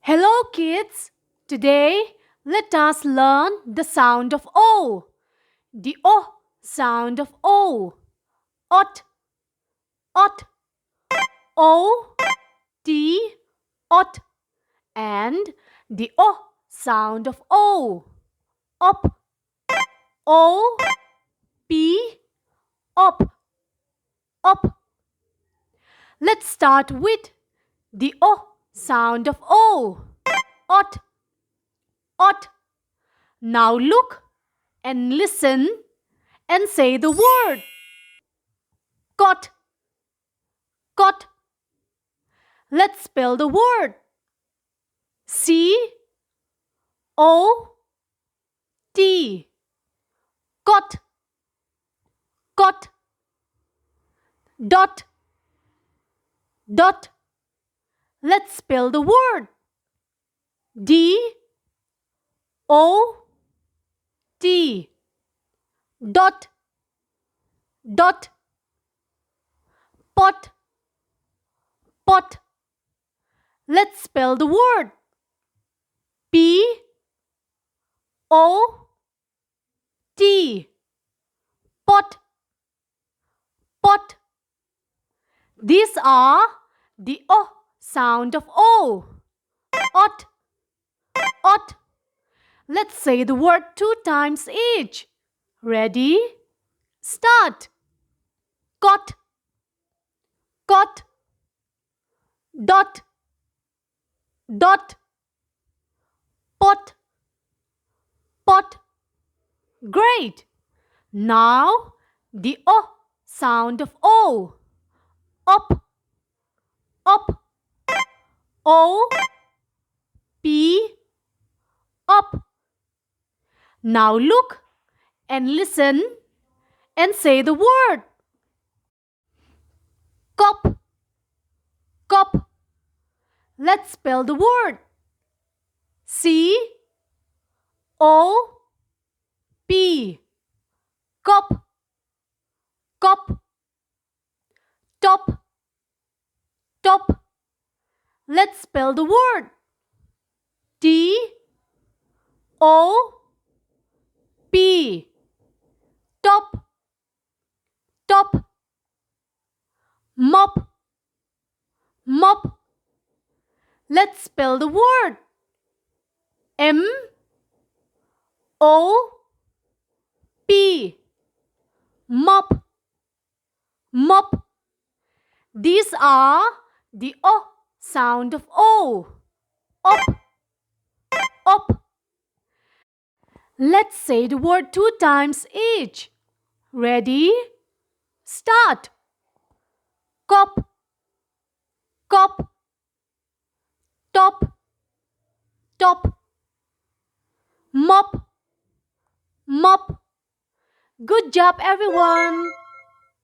Hello kids! Today let us learn the sound of O. The O sound of O. Ot, ot, O, T, ot. And the O sound of O. Op, O, P, op, op. Let's start with the O sound of O. Ot, ot. Now look and listen and say the word. Cot, cot. Let's spell the word. C-O-T. Cot, cot. Dot, dot. Let's spell the word. D-O-T. Dot, dot. Pot, pot. Let's spell the word. P-O-T. Pot, pot. These are the O sound of O. Ot, ot. Let's say the word 2 times each. Ready? Start. Cot, cot. Dot, dot. Pot, pot. Great! Now the O sound of O. Op, op. O, P, op. Now look and listen and say the word. Cop, cop. Let's spell the word. C-O-P. Cop, cop. Top, top. Let's spell the word. T-O-P. Top, top. Mop, mop. Let's spell the word. M-O-P. Mop, mop. These are the O sound of O. Op, op. Let's say the word 2 times each. Ready? Start. Cop, cop. Top, top. Mop, mop. Good job, everyone!